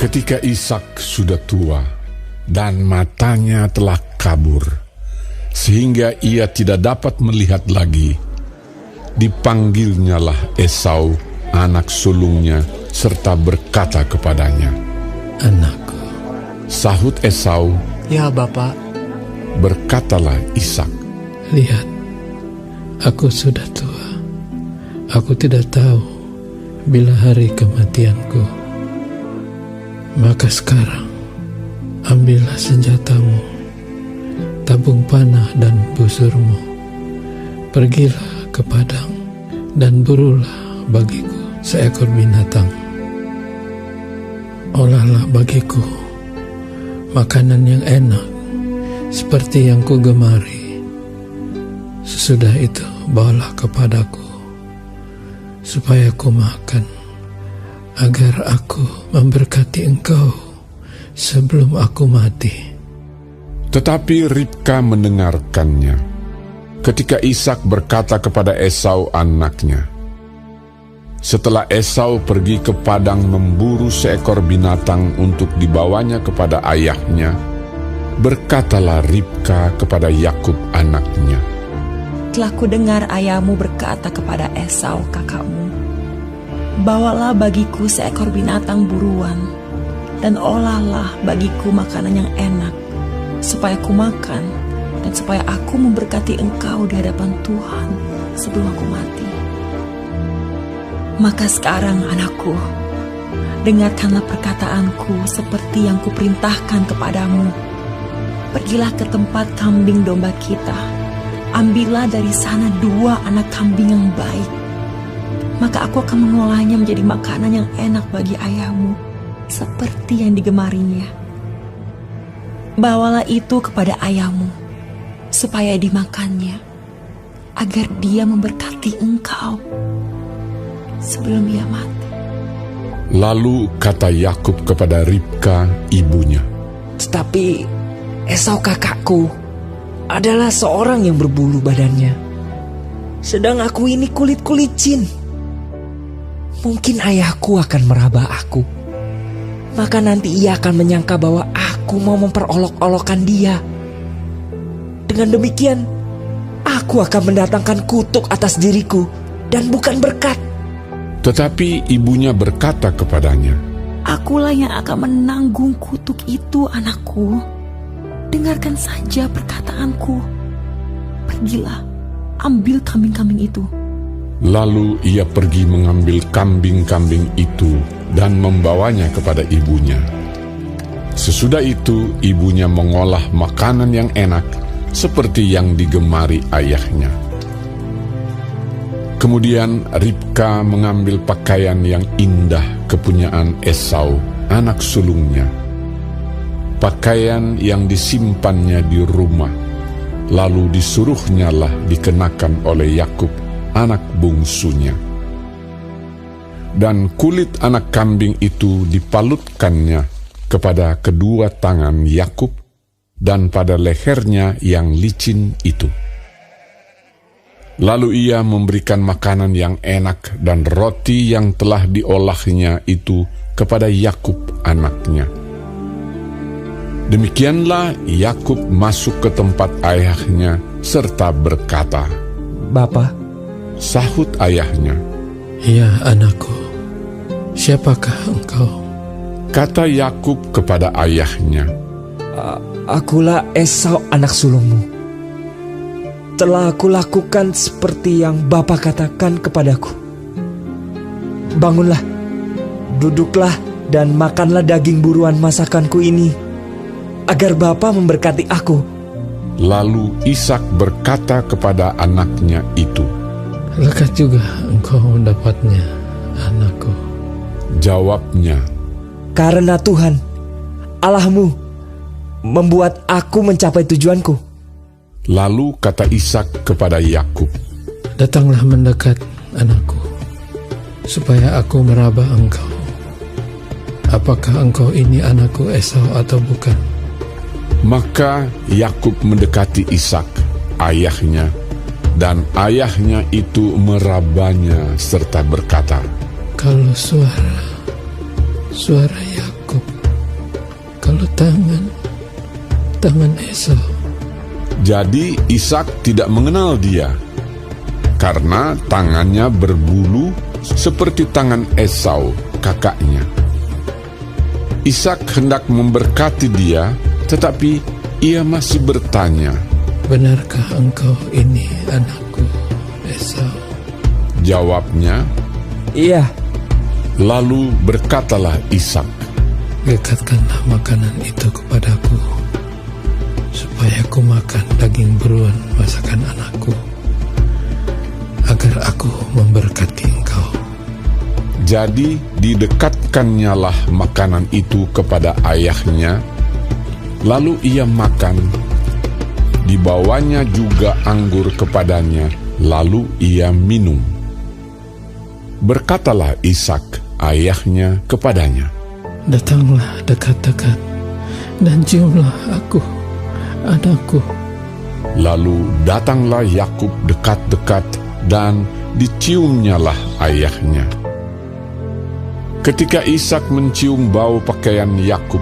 Ketika Ishak sudah tua dan matanya telah kabur, sehingga ia tidak dapat melihat lagi, dipanggilnyalah Esau, anak sulungnya, serta berkata kepadanya, "Anakku." Sahut Esau, "Ya, Bapak." Berkatalah Ishak, "Lihat, aku sudah tua. Aku tidak tahu bila hari kematianku. Maka sekarang, ambillah senjatamu, tabung panah dan busurmu. Pergilah ke padang dan burulah bagiku seekor binatang. Olahlah bagiku makanan yang enak seperti yang ku gemari. Sesudah itu bawalah kepadaku supaya ku makan, agar aku memberkati engkau sebelum aku mati." tetapi Ribka mendengarkannya. Ketika Ishak berkata kepada Esau anaknya, setelah Esau pergi ke padang memburu seekor binatang untuk dibawanya kepada ayahnya, berkatalah Ribka kepada Yakub anaknya, "Telah kudengar ayahmu berkata kepada Esau kakakmu, bawalah bagiku seekor binatang buruan, dan olahlah bagiku makanan yang enak, supaya ku makan, dan supaya aku memberkati engkau di hadapan Tuhan sebelum aku mati. Maka sekarang anakku, dengarkanlah perkataanku seperti yang kuperintahkan kepadamu. Pergilah ke tempat kambing domba kita, ambillah dari sana 2 anak kambing yang baik. Maka aku akan mengolahnya menjadi makanan yang enak bagi ayahmu, seperti yang digemarinya. Bawalah itu kepada ayahmu, supaya dimakannya, agar dia memberkati engkau sebelum ia mati." Lalu kata Yakub kepada Ribka ibunya, "Tetapi Esau kakakku adalah seorang yang berbulu badannya, sedang aku ini kulit licin. Mungkin ayahku akan meraba aku, maka nanti ia akan menyangka bahwa aku mau memperolok-olokkan dia. Dengan demikian, aku akan mendatangkan kutuk atas diriku dan bukan berkat." Tetapi ibunya berkata kepadanya, "Akulah yang akan menanggung kutuk itu, anakku. Dengarkan saja perkataanku. Pergilah, ambil kambing-kambing itu." Lalu ia pergi mengambil kambing-kambing itu dan membawanya kepada ibunya. Sesudah itu ibunya mengolah makanan yang enak seperti yang digemari ayahnya. Kemudian Ribka mengambil pakaian yang indah kepunyaan Esau, anak sulungnya, pakaian yang disimpannya di rumah, lalu disuruhnyalah dikenakan oleh Yakub, anak bungsunya. Dan kulit anak kambing itu dipalutkannya kepada kedua tangan Yakub dan pada lehernya yang licin itu. Lalu ia memberikan makanan yang enak dan roti yang telah diolahnya itu kepada Yakub anaknya. Demikianlah Yakub masuk ke tempat ayahnya serta berkata, "Bapa." Sahut ayahnya, "Ya anakku, siapakah engkau?" Kata Yakub kepada ayahnya, "Akulah Esau anak sulungmu. Telah aku lakukan seperti yang Bapa katakan kepadaku. Bangunlah, duduklah dan makanlah daging buruan masakanku ini, agar Bapa memberkati aku." Lalu Ishak berkata kepada anaknya itu, "Lekas juga engkau mendapatnya, anakku." Jawabnya, "Karena Tuhan, Allahmu, membuat aku mencapai tujuanku." Lalu kata Ishak kepada Yakub, "Datanglah mendekat, anakku, supaya aku meraba engkau. Apakah engkau ini anakku Esau atau bukan?" Maka Yakub mendekati Ishak, ayahnya, dan ayahnya itu merabanya serta berkata, "Kalau suara Yakub kalau tangan Esau. Jadi Ishak tidak mengenal dia, karena tangannya berbulu seperti tangan Esau, kakaknya. Ishak hendak memberkati dia, tetapi ia masih bertanya, Benarkah engkau ini anakku, Esau? Jawabnya, Iya. lalu berkatalah Ishak, Dekatkanlah makanan itu kepadaku, supaya aku makan daging buruan masakan anakku, agar aku memberkati engkau. Jadi didekatkannyalah makanan itu kepada ayahnya, lalu ia makan. Dibawanya juga anggur kepadanya, lalu ia minum. Berkatalah Ishak ayahnya kepadanya, Datanglah dekat-dekat dan ciumlah aku, anakku. Lalu datanglah Yakub dekat-dekat dan diciumnyalah ayahnya. Ketika Ishak mencium bau pakaian Yakub,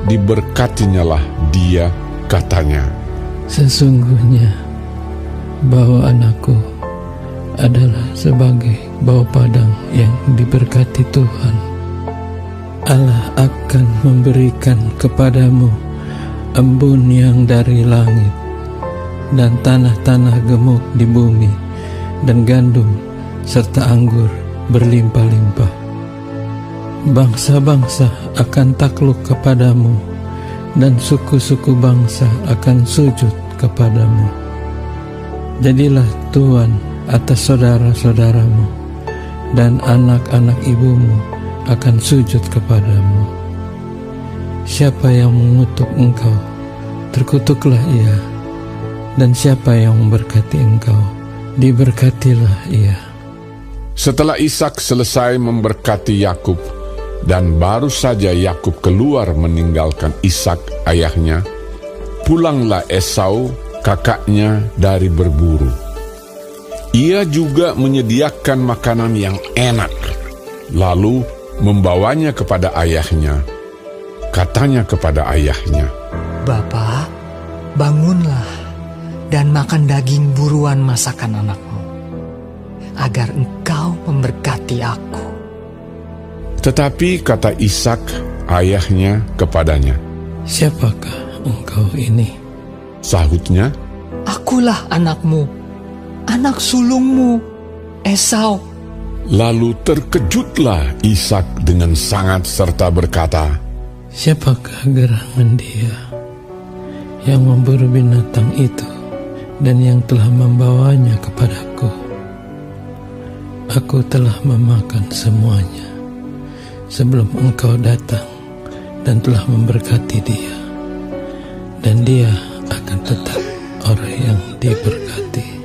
diberkatinyalah dia, katanya, Sesungguhnya bau anakku adalah sebagai bau padang yang diberkati Tuhan. Allah akan memberikan kepadamu embun yang dari langit, dan tanah-tanah gemuk di bumi, dan gandum serta anggur berlimpah-limpah. Bangsa-bangsa akan takluk kepadamu, dan suku-suku bangsa akan sujud kepadamu. Jadilah tuan atas saudara-saudaramu, dan anak-anak ibumu akan sujud kepadamu. Siapa yang mengutuk engkau, terkutuklah ia, dan siapa yang memberkati engkau, diberkatilah ia. Setelah Ishak selesai memberkati Yakub, dan baru saja Yakub keluar meninggalkan Ishak ayahnya, pulanglah Esau kakaknya dari berburu. Ia juga menyediakan makanan yang enak, lalu membawanya kepada ayahnya. Katanya kepada ayahnya, Bapa, bangunlah dan makan daging buruan masakan anakmu, agar engkau memberkati aku. Tetapi kata Ishak ayahnya kepadanya, Siapakah engkau ini? Sahutnya, Akulah anakmu, anak sulungmu, Esau. lalu terkejutlah Ishak dengan sangat serta berkata, Siapakah gerangan dia yang memburu binatang itu dan yang telah membawanya kepadaku? Aku telah memakan semuanya sebelum engkau datang dan telah memberkati dia, dan dia akan tetap orang yang diberkati.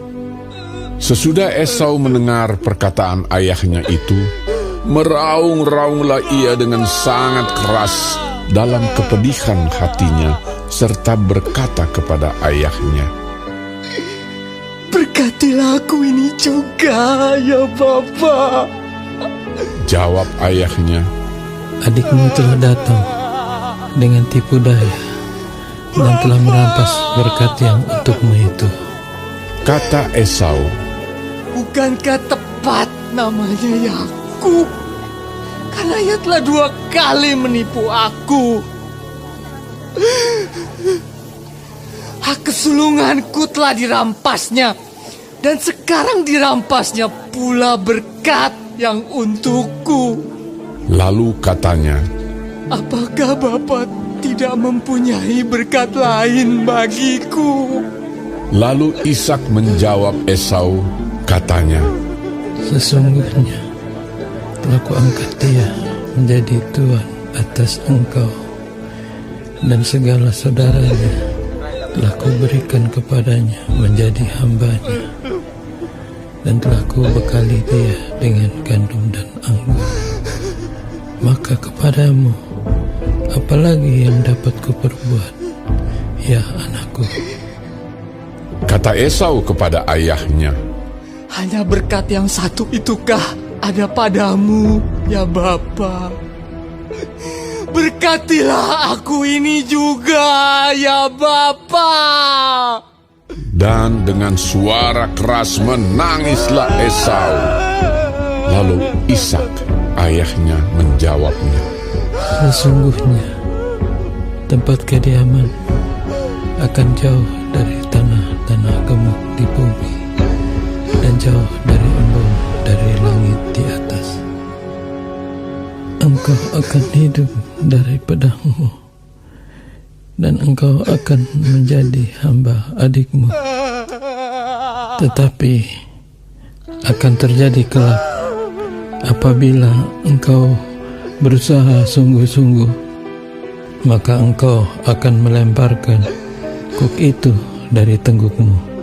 Sesudah Esau mendengar perkataan ayahnya itu, meraung-raunglah ia dengan sangat keras dalam kepedihan hatinya, serta berkata kepada ayahnya, Berkatilah aku ini juga, ya Bapa. Jawab ayahnya, Adikmu telah datang dengan tipu daya dan telah merampas berkat yang untukmu itu. kata Esau, Bukankah tepat namanya Yakub? Karena ia telah 2 kali menipu aku. Hak kesulunganku telah dirampasnya, dan sekarang dirampasnya pula berkat yang untukku. lalu katanya, Apakah Bapa tidak mempunyai berkat lain bagiku? lalu Ishak menjawab Esau, katanya, Sesungguhnya telah kuangkat dia menjadi tuan atas engkau, dan segala saudaranya telah kuberikan kepadanya menjadi hambanya, dan telah kubekali dia dengan gandum dan anggur. Maka kepadamu, apalagi yang dapat kuperbuat, ya anakku? kata Esau kepada ayahnya, Hanya berkat yang satu itukah ada padamu, ya Bapa? berkatilah aku ini juga, ya Bapa. Dan dengan suara keras menangislah Esau. Lalu Ishak, ayahnya, menjawabnya, Sesungguhnya tempat kediaman akan jauh dari tanah-tanah gemuk di bumi dan jauh dari embun dari langit di atas. Engkau akan hidup dari pedangmu, dan engkau akan menjadi hamba adikmu. Tetapi akan terjadi kelak apabila engkau berusaha sungguh-sungguh, maka engkau akan melemparkan kuk itu dari tenggukmu.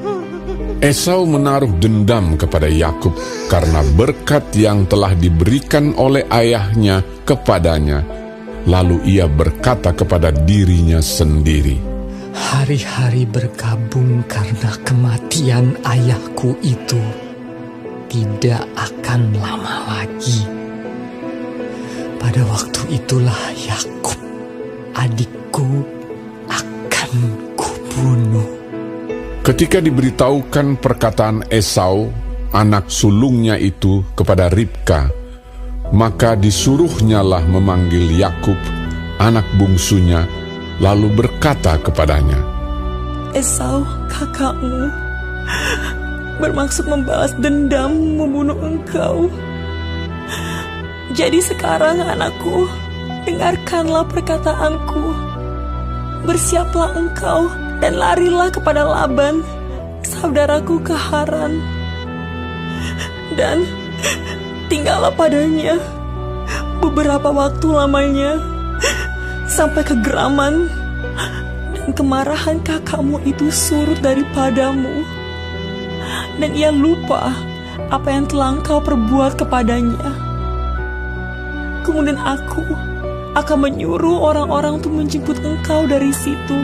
Esau menaruh dendam kepada Yakub karena berkat yang telah diberikan oleh ayahnya kepadanya. Lalu ia berkata kepada dirinya sendiri, Hari-hari berkabung karena kematian ayahku itu tidak akan lama lagi. Pada waktu itulah Yakub, adikku, akan kubunuh. Ketika diberitahukan perkataan Esau, anak sulungnya itu, kepada Ribka, maka disuruhnyalah memanggil Yakub, anak bungsunya, lalu berkata kepadanya, Esau, kakakmu, bermaksud membalas dendam membunuh engkau. Jadi sekarang anakku, dengarkanlah perkataanku. Bersiaplah engkau dan larilah kepada Laban, saudaraku ke Haran. Dan tinggallah padanya beberapa waktu lamanya, sampai kegeraman dan kemarahan kakakmu itu surut daripadamu, dan ia lupa apa yang telah engkau perbuat kepadanya. Kemudian aku akan menyuruh orang-orang untuk menjemput engkau dari situ.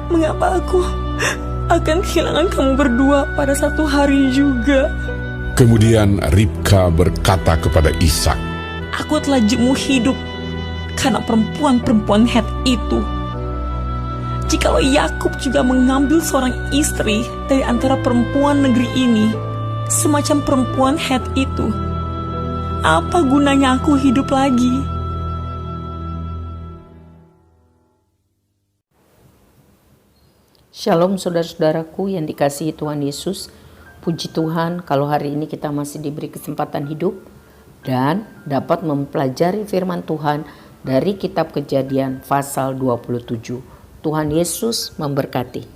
Mengapa aku akan kehilangan kamu berdua pada satu hari juga? Kemudian Ribka berkata kepada Ishak, Aku telah jemu hidup karena perempuan-perempuan Het itu. Jikalau Yakub juga mengambil seorang istri dari antara perempuan negeri ini, semacam perempuan Het itu, apa gunanya aku hidup lagi? Shalom saudara-saudaraku yang dikasihi Tuhan Yesus. Puji Tuhan kalau hari ini kita masih diberi kesempatan hidup dan dapat mempelajari firman Tuhan dari kitab Kejadian pasal 27. Tuhan Yesus memberkati.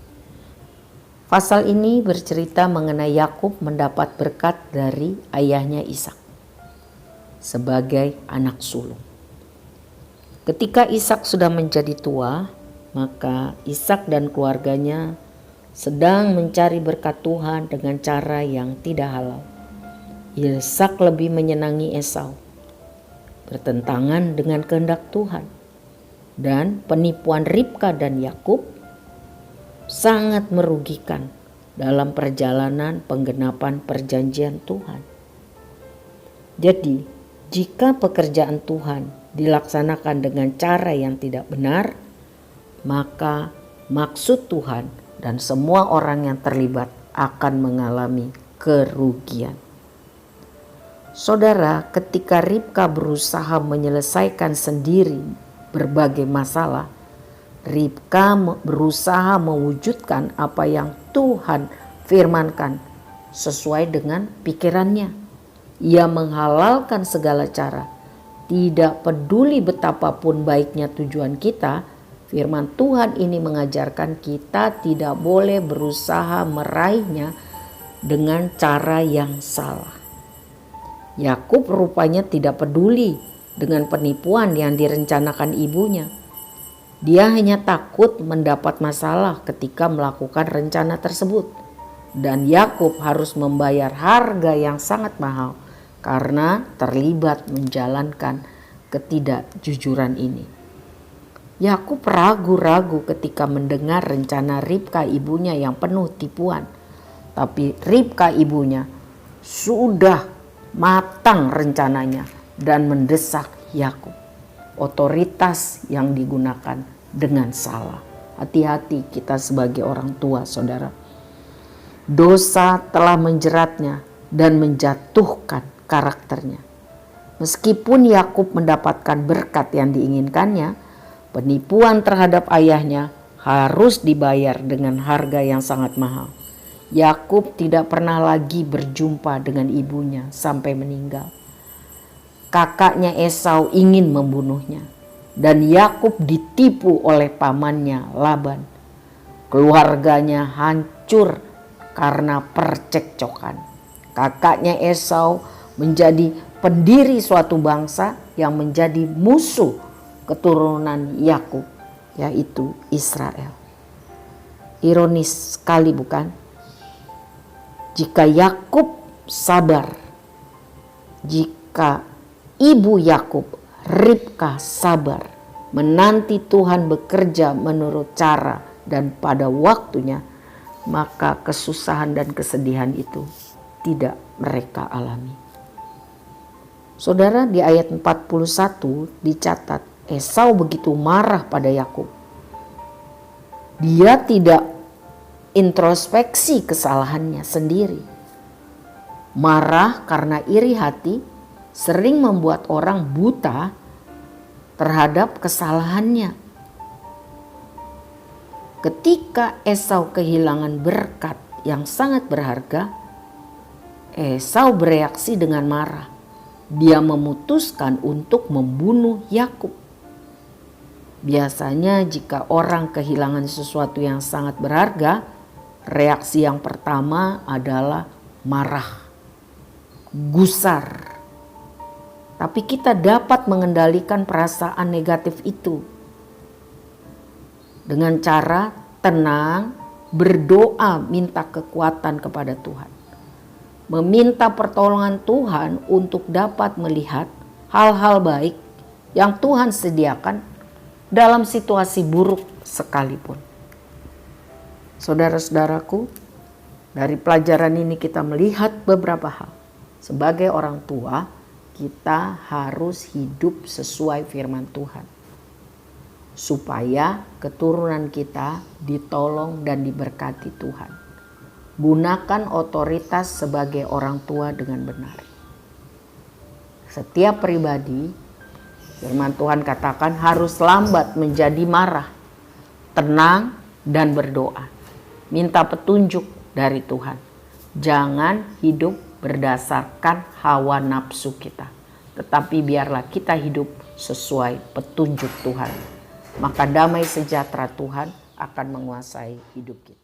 Pasal ini bercerita mengenai Yakub mendapat berkat dari ayahnya Ishak sebagai anak sulung. Ketika Ishak sudah menjadi tua, maka Ishak dan keluarganya sedang mencari berkat Tuhan dengan cara yang tidak halal. Ishak lebih menyenangi Esau, bertentangan dengan kehendak Tuhan. Dan penipuan Ribka dan Yakub sangat merugikan dalam perjalanan penggenapan perjanjian Tuhan. Jadi, jika pekerjaan Tuhan dilaksanakan dengan cara yang tidak benar, maka maksud Tuhan dan semua orang yang terlibat akan mengalami kerugian. Saudara, ketika Ribka berusaha menyelesaikan sendiri berbagai masalah, Ribka berusaha mewujudkan apa yang Tuhan firmankan sesuai dengan pikirannya. Ia menghalalkan segala cara, tidak peduli betapapun baiknya tujuan kita. Firman Tuhan ini mengajarkan kita tidak boleh berusaha meraihnya dengan cara yang salah. Yakub rupanya tidak peduli dengan penipuan yang direncanakan ibunya. Dia hanya takut mendapat masalah ketika melakukan rencana tersebut. Dan Yakub harus membayar harga yang sangat mahal karena terlibat menjalankan ketidakjujuran ini. Yakub ragu-ragu ketika mendengar rencana Ribka ibunya yang penuh tipuan. Tapi Ribka ibunya sudah matang rencananya dan mendesak Yakub. Otoritas yang digunakan dengan salah. Hati-hati kita sebagai orang tua, saudara. Dosa telah menjeratnya dan menjatuhkan karakternya. Meskipun Yakub mendapatkan berkat yang diinginkannya, penipuan terhadap ayahnya harus dibayar dengan harga yang sangat mahal. Yakub tidak pernah lagi berjumpa dengan ibunya sampai meninggal. Kakaknya Esau ingin membunuhnya dan Yakub ditipu oleh pamannya Laban. Keluarganya hancur karena percekcokan. Kakaknya Esau menjadi pendiri suatu bangsa yang menjadi musuh keturunan Yakub, yaitu Israel. Ironis sekali bukan? Jika Yakub sabar, jika ibu Yakub, Ribka, sabar menanti Tuhan bekerja menurut cara dan pada waktunya, maka kesusahan dan kesedihan itu tidak mereka alami. Saudara, di ayat 41 dicatat Esau begitu marah pada Yakub. Dia tidak introspeksi kesalahannya sendiri. Marah karena iri hati sering membuat orang buta terhadap kesalahannya. Ketika Esau kehilangan berkat yang sangat berharga, Esau bereaksi dengan marah. Dia memutuskan untuk membunuh Yakub. Biasanya jika orang kehilangan sesuatu yang sangat berharga, reaksi yang pertama adalah marah, gusar. Tapi kita dapat mengendalikan perasaan negatif itu dengan cara tenang, berdoa, minta kekuatan kepada Tuhan. Meminta pertolongan Tuhan untuk dapat melihat hal-hal baik yang Tuhan sediakan dalam situasi buruk sekalipun. Saudara-saudaraku, dari pelajaran ini kita melihat beberapa hal. Sebagai orang tua, kita harus hidup sesuai firman Tuhan, supaya keturunan kita ditolong dan diberkati Tuhan. Gunakan otoritas sebagai orang tua dengan benar. Setiap pribadi, firman Tuhan katakan, harus lambat menjadi marah, tenang dan berdoa. Minta petunjuk dari Tuhan. Jangan hidup berdasarkan hawa nafsu kita, tetapi biarlah kita hidup sesuai petunjuk Tuhan. Maka damai sejahtera Tuhan akan menguasai hidup kita.